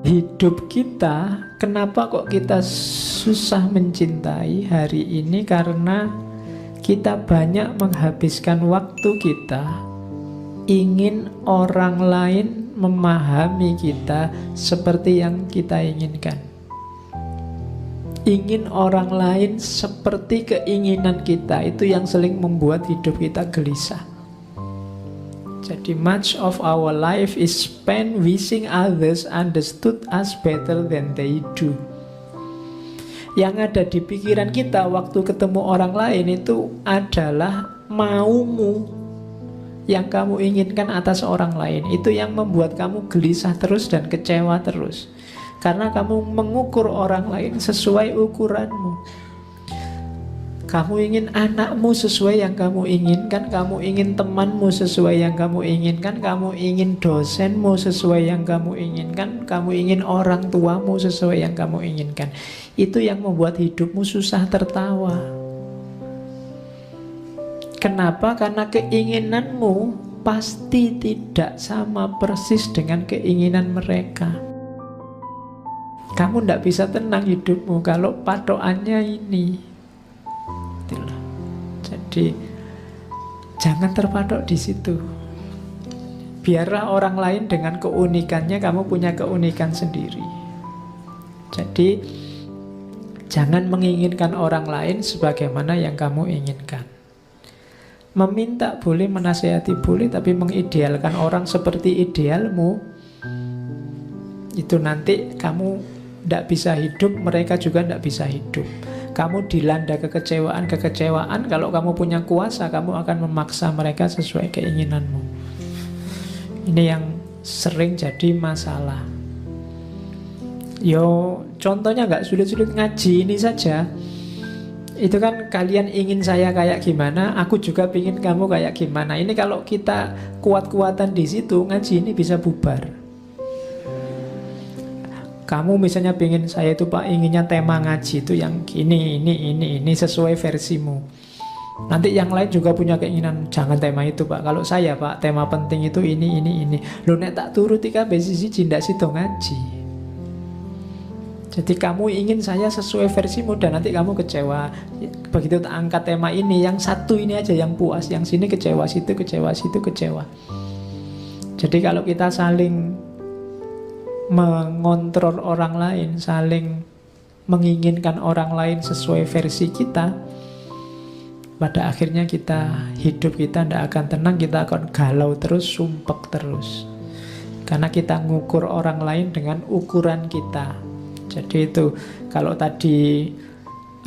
hidup kita, kenapa kok kita susah mencintai hari ini? Karena kita banyak menghabiskan waktu kita ingin orang lain memahami kita seperti yang kita inginkan. Ingin orang lain seperti keinginan kita, itu yang sering membuat hidup kita gelisah. Jadi much of our life is spent wishing others understood us better than they do. Yang ada di pikiran kita waktu ketemu orang lain itu adalah maumu yang kamu inginkan atas orang lain. Itu yang membuat kamu gelisah terus dan kecewa terus. Karena kamu mengukur orang lain sesuai ukuranmu. Kamu ingin anakmu sesuai yang kamu inginkan, kamu ingin temanmu sesuai yang kamu inginkan, kamu ingin dosenmu sesuai yang kamu inginkan, kamu ingin orang tuamu sesuai yang kamu inginkan. Itu yang membuat hidupmu susah tertawa. Kenapa? Karena keinginanmu pasti tidak sama persis dengan keinginan mereka. Kamu tidak bisa tenang hidupmu kalau patokannya ini. Jadi jangan terpatok di situ. Biarlah orang lain dengan keunikannya, kamu punya keunikan sendiri. Jadi jangan menginginkan orang lain sebagaimana yang kamu inginkan. Meminta boleh, menasihati boleh, tapi mengidealkan orang seperti idealmu, itu nanti kamu tidak bisa hidup, mereka juga tidak bisa hidup. Kamu dilanda kekecewaan. Kalau kamu punya kuasa, kamu akan memaksa mereka sesuai keinginanmu. Ini yang sering jadi masalah. Yo, contohnya nggak sulit-sulit, ngaji ini saja. Itu kan kalian ingin saya kayak gimana, aku juga pingin kamu kayak gimana. Ini kalau kita kuat-kuatan di situ, ngaji ini bisa bubar. Kamu misalnya pengen saya itu Pak, inginnya tema ngaji itu yang ini sesuai versimu. Nanti yang lain juga punya keinginan, jangan tema itu Pak. Kalau saya Pak, tema penting itu ini. Lo nek tak turuti kabeh siji ndak sido ngaji. Jadi kamu ingin saya sesuai versimu dan nanti kamu kecewa. Begitu tak angkat tema ini, yang satu ini aja yang puas, yang sini kecewa, situ kecewa. Jadi kalau kita saling mengontrol orang lain, saling menginginkan orang lain sesuai versi kita, pada akhirnya hidup kita tidak akan tenang, kita akan galau terus, sumpek terus. Karena kita ngukur orang lain dengan ukuran kita. Jadi itu, kalau tadi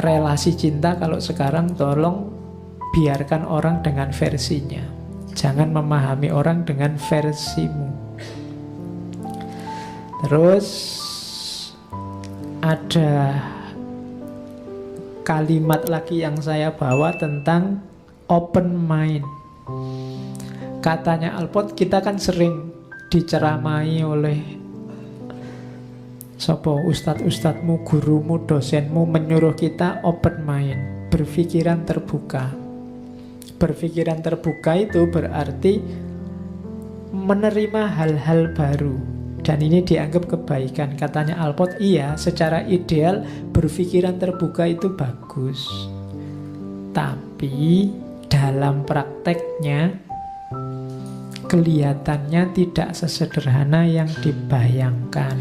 relasi cinta, kalau sekarang tolong biarkan orang dengan versinya. Jangan memahami orang dengan versimu. Terus ada kalimat lagi yang saya bawa tentang open mind. Katanya Alpot, kita kan sering diceramai oleh ustadz-ustadzmu, gurumu, dosenmu menyuruh kita open mind, berpikiran terbuka. Berpikiran terbuka itu berarti menerima hal-hal baru. Dan ini dianggap kebaikan. Katanya Alpot, iya, secara ideal berpikiran terbuka itu bagus. Tapi dalam prakteknya kelihatannya tidak sesederhana yang dibayangkan.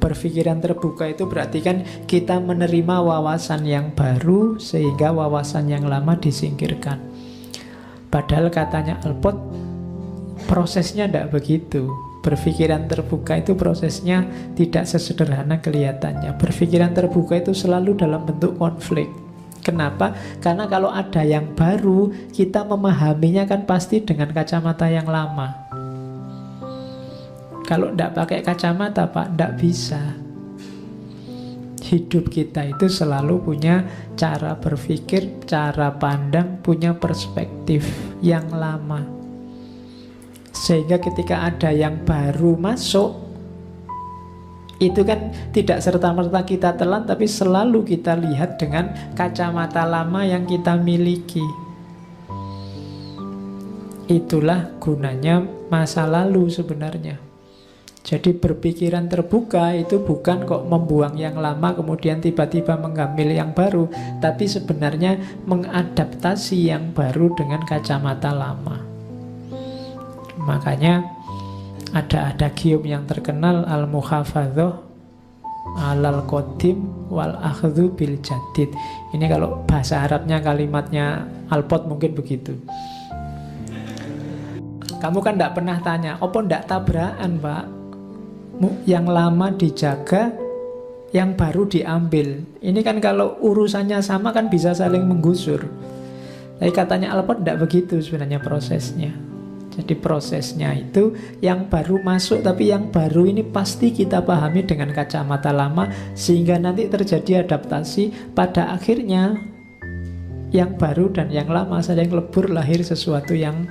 Berpikiran terbuka itu berarti kan kita menerima wawasan yang baru sehingga wawasan yang lama disingkirkan. Padahal katanya Alpot, prosesnya tidak begitu. Berpikiran terbuka itu prosesnya tidak sesederhana kelihatannya. Berpikiran terbuka itu selalu dalam bentuk konflik. Kenapa? Karena kalau ada yang baru, kita memahaminya kan pasti dengan kacamata yang lama. Kalau tidak pakai kacamata Pak, tidak bisa. Hidup kita itu selalu punya cara berpikir, cara pandang, punya perspektif yang lama. Sehingga ketika ada yang baru masuk, itu kan tidak serta-merta kita telan, tapi selalu kita lihat dengan kacamata lama yang kita miliki. Itulah gunanya masa lalu sebenarnya. Jadi berpikiran terbuka itu bukan kok membuang yang lama kemudian tiba-tiba mengambil yang baru, tapi sebenarnya mengadaptasi yang baru dengan kacamata lama. Makanya ada adagium yang terkenal, al-muhafadzah alal qadim wal akhdhu bil jadid. Ini kalau bahasa Arabnya kalimatnya Alpot mungkin begitu. Kamu kan tidak pernah tanya, opo ndak tabrakan pak? Yang lama dijaga, yang baru diambil. Ini kan kalau urusannya sama kan bisa saling menggusur. Tapi katanya Alpot tidak begitu sebenarnya prosesnya. Jadi prosesnya itu yang baru masuk, tapi yang baru ini pasti kita pahami dengan kacamata lama, sehingga nanti terjadi adaptasi. Pada akhirnya yang baru dan yang lama saling lebur, lahir sesuatu yang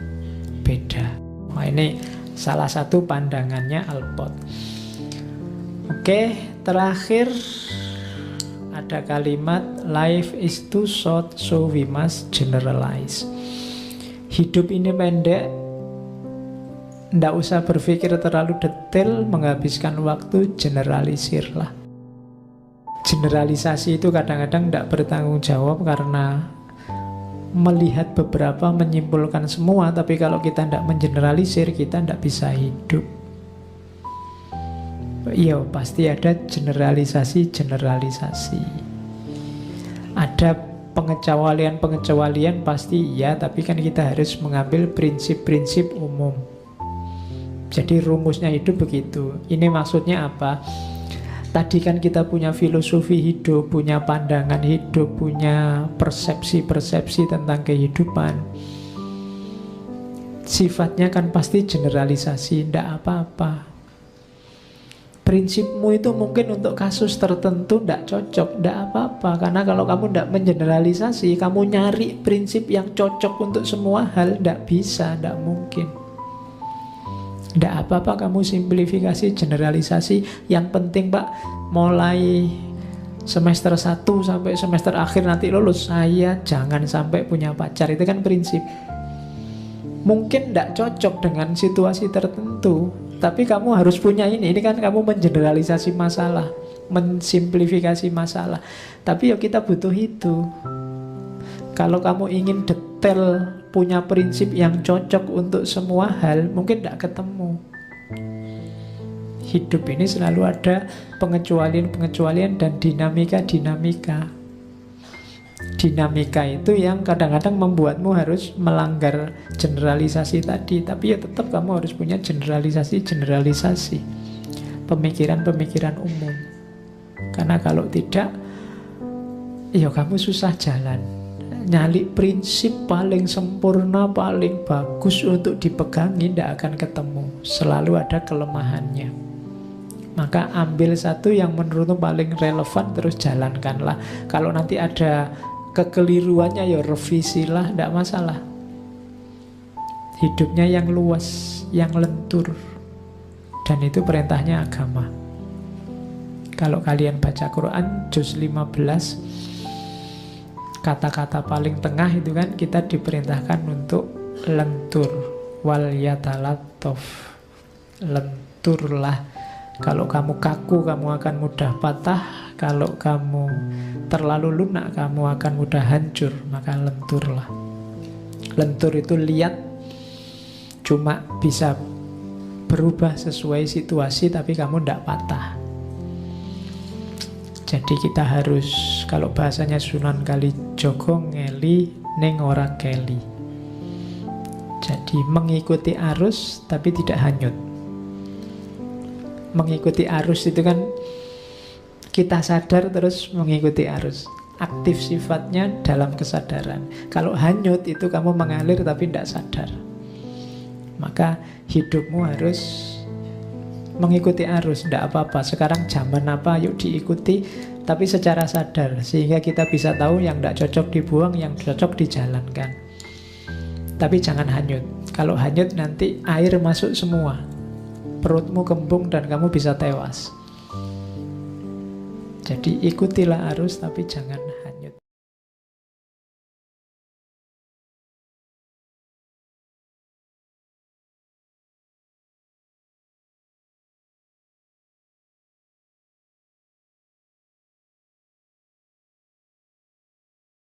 beda. Nah, ini salah satu pandangannya Alpot. Oke, terakhir ada kalimat life is too short so we must generalize. Hidup ini pendek, ndak usah berpikir terlalu detail, menghabiskan waktu, generalisirlah. Generalisasi itu kadang-kadang ndak bertanggung jawab karena melihat beberapa menyimpulkan semua, tapi kalau kita ndak mengeneralisir, kita ndak bisa hidup. Iya, pasti ada generalisasi. Ada pengecualian pasti iya, tapi kan kita harus mengambil prinsip-prinsip umum. Jadi rumusnya hidup begitu. Ini maksudnya apa? Tadi kan kita punya filosofi hidup, punya pandangan hidup, punya persepsi-persepsi tentang kehidupan. Sifatnya kan pasti generalisasi, tidak apa-apa. Prinsipmu itu mungkin untuk kasus tertentu tidak cocok, tidak apa-apa. Karena kalau kamu tidak mengeneralisasi, kamu nyari prinsip yang cocok untuk semua hal, tidak bisa, tidak mungkin. Tidak apa-apa kamu simplifikasi, generalisasi. Yang penting Pak, mulai semester 1 sampai semester akhir nanti lulus, saya jangan sampai punya pacar. Itu kan prinsip. Mungkin tidak cocok dengan situasi tertentu, tapi kamu harus punya ini. Ini kan kamu mengeneralisasi masalah, mensimplifikasi masalah. Tapi ya kita butuh itu. Kalau kamu ingin detail, punya prinsip yang cocok untuk semua hal, mungkin tidak ketemu. Hidup ini selalu ada pengecualian-pengecualian dan dinamika-dinamika. Dinamika itu yang kadang-kadang membuatmu harus melanggar generalisasi tadi. Tapi ya tetap kamu harus punya generalisasi, pemikiran-pemikiran umum. Karena kalau tidak, ya kamu susah jalan. Nyali prinsip paling sempurna, paling bagus untuk dipegangi, tidak akan ketemu. Selalu ada kelemahannya. Maka ambil satu yang menurutmu paling relevan, terus jalankanlah. Kalau nanti ada kekeliruannya, ya revisilah, tidak masalah. Hidupnya yang luas, yang lentur. Dan itu perintahnya agama. Kalau kalian baca Quran, juz 15, kata-kata paling tengah itu kan kita diperintahkan untuk lentur. Wal yatalattaf, lenturlah. Kalau kamu kaku, kamu akan mudah patah. Kalau kamu terlalu lunak, kamu akan mudah hancur. Maka lenturlah. Lentur itu lihat, cuma bisa berubah sesuai situasi, tapi kamu tidak patah. Jadi kita harus, kalau bahasanya Sunan Kalijogo, ngeli ning ora keli. Jadi mengikuti arus tapi tidak hanyut. Mengikuti arus itu kan kita sadar terus mengikuti arus. Aktif sifatnya dalam kesadaran. Kalau hanyut itu kamu mengalir tapi tidak sadar. Maka hidupmu harus mengikuti arus, tidak apa-apa. Sekarang zaman apa, yuk diikuti, tapi secara sadar, sehingga kita bisa tahu yang tidak cocok dibuang, yang cocok dijalankan. Tapi jangan hanyut. Kalau hanyut nanti air masuk semua, perutmu kembung dan kamu bisa tewas. Jadi ikutilah arus tapi jangan